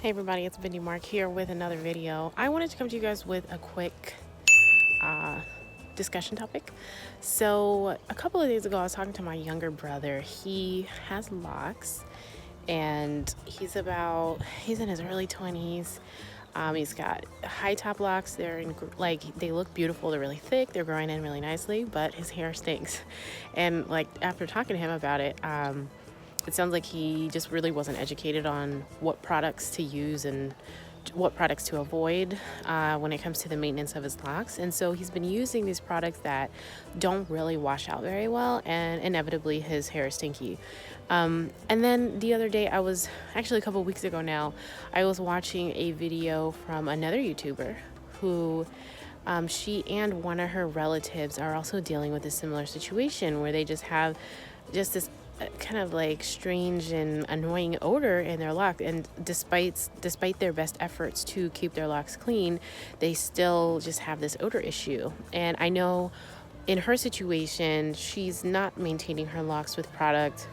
Hey everybody, it's Bendy Mark here with another video. I wanted to come to you guys with a quick discussion topic. So a couple of days ago I was talking to my younger brother. He has locks and he's in his early 20s. He's got high top locks. They look beautiful. They're really thick. They're growing in really nicely, but his hair stinks. And after talking to him about it, it sounds like he just really wasn't educated on what products to use and what products to avoid when it comes to the maintenance of his locks. And so he's been using these products that don't really wash out very well, and inevitably his hair is stinky. And then the other day, a couple weeks ago now, I was watching a video from another YouTuber who she and one of her relatives are also dealing with a similar situation where they just have this kind of strange and annoying odor in their lock, and despite their best efforts to keep their locks clean, they still just have this odor issue. And I know in her situation, she's not maintaining her locks with product.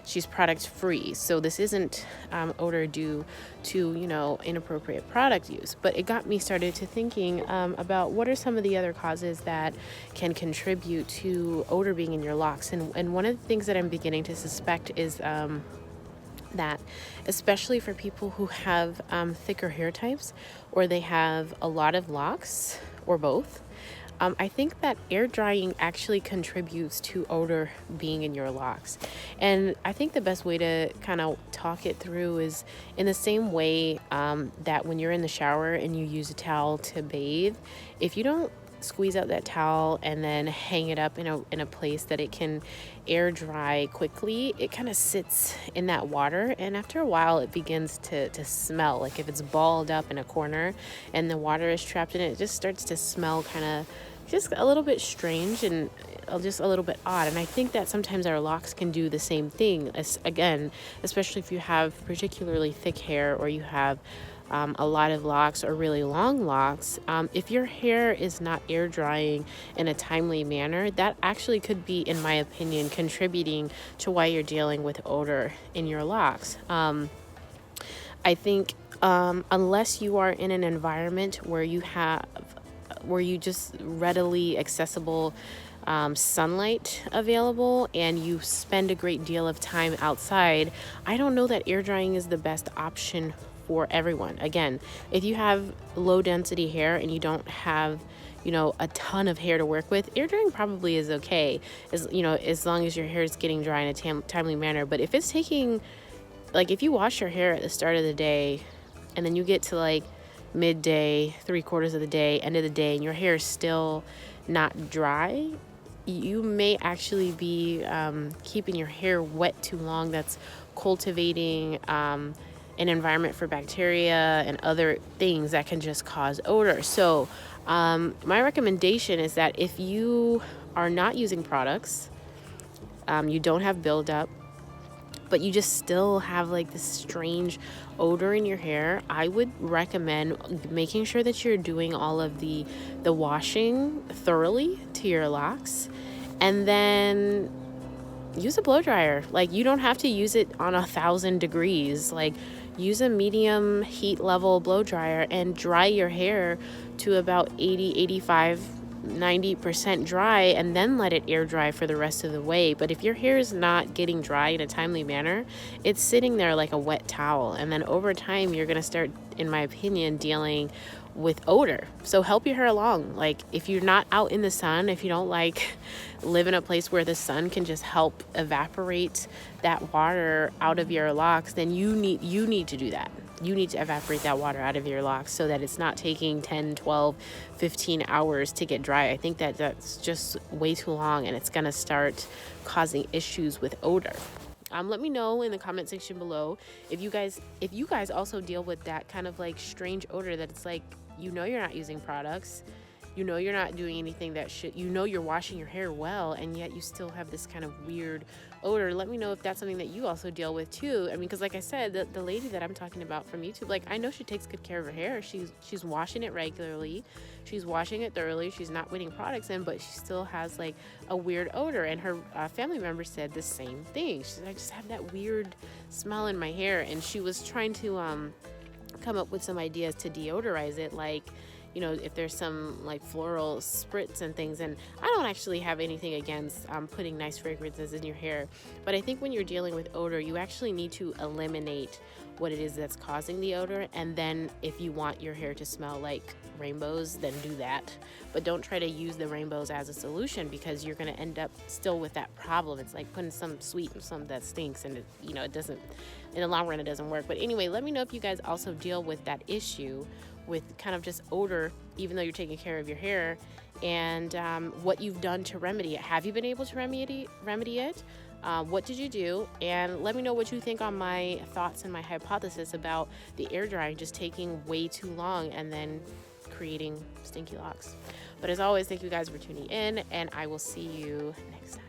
She's product free, so this isn't odor due to inappropriate product use. But it got me started to thinking about what are some of the other causes that can contribute to odor being in your locks. And one of the things that I'm beginning to suspect is that especially for people who have thicker hair types, or they have a lot of locks, or both, I think that air drying actually contributes to odor being in your locks. And I think the best way to kind of talk it through is in the same way that when you're in the shower and you use a towel to bathe, if you don't squeeze out that towel and then hang it up in a place that it can air dry quickly, it kind of sits in that water, and after a while it begins to smell. Like if it's balled up in a corner and the water is trapped in it, it just starts to smell kind of just a little bit strange and just a little bit odd. And I think that sometimes our locks can do the same thing, especially if you have particularly thick hair, or you have a lot of locks or really long locks. If your hair is not air drying in a timely manner, that actually could be, in my opinion, contributing to why you're dealing with odor in your locks. I think unless you are in an environment where you just readily accessible sunlight available, and you spend a great deal of time outside, I don't know that air drying is the best option for everyone. Again, if you have low density hair and you don't have a ton of hair to work with, air drying probably is okay, as long as your hair is getting dry in a timely manner. But if it's taking, if you wash your hair at the start of the day and then you get to midday, 3/4 of the day, end of the day, and your hair is still not dry, you may actually be keeping your hair wet too long. That's cultivating an environment for bacteria and other things that can just cause odor. So my recommendation is that if you are not using products, you don't have buildup, but you just still have this strange odor in your hair, I would recommend making sure that you're doing all of the washing thoroughly to your locks, and then use a blow dryer. You don't have to use it on 1,000 degrees. Use a medium heat level blow dryer and dry your hair to about 80, 85, 90% dry, and then let it air dry for the rest of the way. But if your hair is not getting dry in a timely manner, it's sitting there like a wet towel, and then over time you're going to start, in my opinion, dealing with odor. So help your hair along. If you're not out in the sun, if you don't live in a place where the sun can just help evaporate that water out of your locks, then you need to do that. You need to evaporate that water out of your locks so that it's not taking 10, 12, 15 hours to get dry. I think that's just way too long, and it's going to start causing issues with odor. Let me know in the comment section below if you guys also deal with that kind of strange odor that it's you're not using products, you're not doing anything that you're washing your hair well, and yet you still have this kind of weird odor. Let me know if that's something that you also deal with too. I mean, because like I said, the lady that I'm talking about from YouTube, I know she takes good care of her hair. She's washing it regularly, she's washing it thoroughly, she's not putting products in, but she still has a weird odor. And her family member said the same thing. She said, I just have that weird smell in my hair, and she was trying to come up with some ideas to deodorize it, like, if there's some like floral spritz and things. And I don't actually have anything against putting nice fragrances in your hair, but I think when you're dealing with odor, you actually need to eliminate what it is that's causing the odor. And then if you want your hair to smell like rainbows, then do that. But don't try to use the rainbows as a solution, because you're going to end up still with that problem. It's like putting some sweet and some that stinks, and it doesn't, in the long run, it doesn't work. But anyway, let me know if you guys also deal with that issue with kind of just odor, even though you're taking care of your hair, and what you've done to remedy it. Have you been able to remedy it? What did you do? And let me know what you think on my thoughts and my hypothesis about the air drying just taking way too long and then creating stinky locks. But as always, thank you guys for tuning in, and I will see you next time.